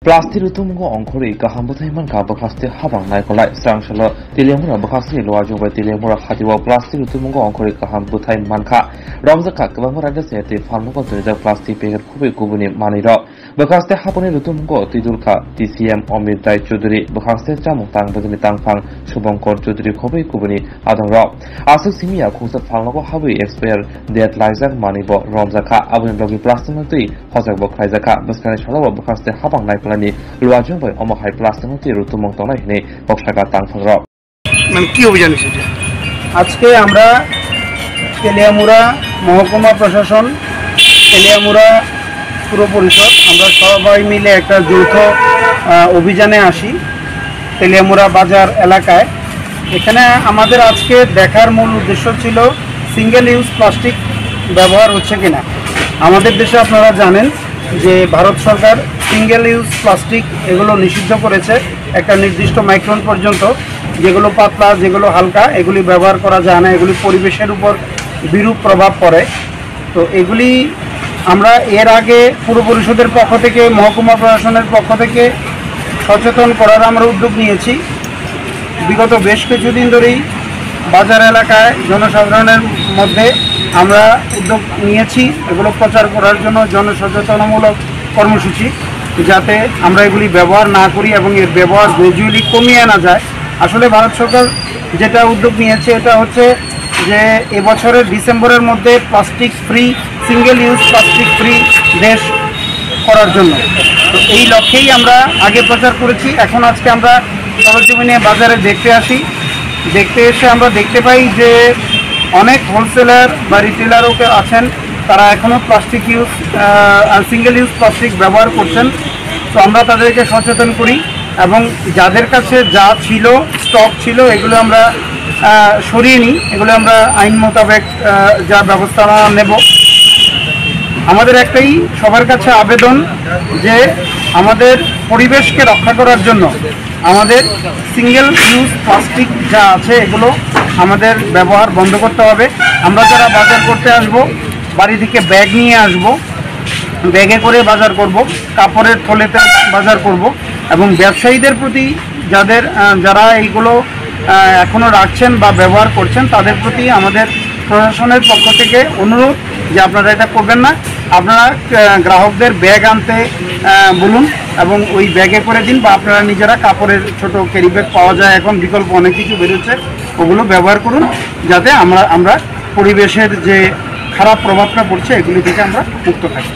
Plastic रुतुमगो अंखरि गाहामबोथाय मानखा बखास्ते हाबां नायखलाय स्रांसल तिलेमुरा बखास्ते लवाजोबा तिलेमुरा खादिवा plastic रुतुमगो अंखरि गाहामबोथाय मानखा रमजाखा गोबां रायजो सेते फानमगो दरिजा प्लास्टिक पेकेट खुबै गुबुनि मानिर बखास्ते हाबनि रुतुमगो तिदुलखा टीसीएम अमित राय चौधुरी बखास्ते जामुं तां बजनि तांफां शुभंकर चौधुरी खुबै गुबुनि आदंर आसुक सिमिया खुसा फांलगो हाबै एक्सपायर डेट लाइजाक मानिब रमजाखा आबनि लगे प्लास्टिक नतै हजाक बखायजाखा बसखानि सलाव बखास्ते हाबां नायखलाय लुआजों बै अमहाय प्लास्टिक नतै रुतुमं तंनाय हिनै बक्सागा तांफांर মানে কি অভিযান সেটা আজকে আমরা তেলিয়ামুড়া মহকুমা প্রশাসন তেলিয়ামুড়া পুর পরিষদ আমরা সবাই মিলে একটা যৌথ অভিযানে আসি তেলিয়ামুড়া বাজার এলাকায়। এখানে আমাদের আজকে দেখার মূল উদ্দেশ্য ছিল সিঙ্গেল ইউজ প্লাস্টিক ব্যবহার হচ্ছে কিনা। আমাদের দেশে আপনারা জানেন যে ভারত সরকার সিঙ্গেল ইউজ প্লাস্টিক এগুলো নিষিদ্ধ করেছে একটা নির্দিষ্ট মাইক্রন পর্যন্ত। যেগুলো পাতলা যেগুলো হালকা এগুলি ব্যবহার করা যায় না, এগুলি পরিবেশের উপর বিরূপ প্রভাব পড়ে। তো এগুলি আমরা এর আগে পুর পরিষদের পক্ষ থেকে মহকুমা প্রশাসনের পক্ষ থেকে সচেতন করার আমরা উদ্যোগ নিয়েছি। বিগত বেশ কিছুদিন ধরেই বাজার এলাকায় জনসাধারণের মধ্যে আমরা উদ্যোগ নিয়েছি এগুলো প্রচার করার জন্য জনসচেতনমূলক কর্মসূচি, যাতে আমরা এগুলি ব্যবহার না করি এবং এর ব্যবহার গ্র্যাজুয়ালি কমিয়ে আনা যায়। আসলে ভারত সরকার যেটা উদ্যোগ নিয়েছে এটা হচ্ছে যে এবছরের ডিসেম্বরের মধ্যে plastic free single use plastic free দেশ করার জন্য। তো এই লক্ষ্যেই আমরা আগে প্রচার করেছি। এখন আজকে আমরা সরজমিনে বাজারে দেখতে আসি, দেখতে এসে আমরা দেখতে পাই যে অনেক হোলসেলার বা রিটেলারও আছেন, তারা এখনও plastic use single use plastic ব্যবহার করছেন। তো আমরা তাদেরকে সচেতন করি এবং যাদের কাছে যা ছিল স্টক ছিল এগুলো আমরা সরিয়ে নিই, এগুলো আমরা আইন মোতাবেক যা ব্যবস্থা নেব। আমাদের একটাই সবার কাছে আবেদন যে আমাদের পরিবেশকে রক্ষা করার জন্য আমাদের সিঙ্গেল ইউজ প্লাস্টিক যা আছে এগুলো আমাদের ব্যবহার বন্ধ করতে হবে। আমরা যারা বাজার করতে আসব বাড়ি থেকে ব্যাগ নিয়ে আসব, ব্যাগে করে বাজার করব, কাপড়ের থলেতে বাজার করব এবং ব্যবসায়ীদের প্রতি যারা এইগুলো এখনও রাখছেন বা ব্যবহার করছেন তাদের প্রতি আমাদের প্রশাসনের পক্ষ থেকে অনুরোধ যে আপনারা এটা করবেন না। আপনারা গ্রাহকদের ব্যাগ আনতে বলুন এবং ওই ব্যাগে করে দিন, বা আপনারা নিজেরা কাপড়ের ছোট ক্যারি ব্যাগ পাওয়া যায় এখন, বিকল্প অনেক কিছু বেরোচ্ছে, ওগুলো ব্যবহার করুন যাতে আমরা পরিবেশের যে খারাপ প্রভাবটা পড়ছে এগুলি থেকে আমরা মুক্ত থাকি।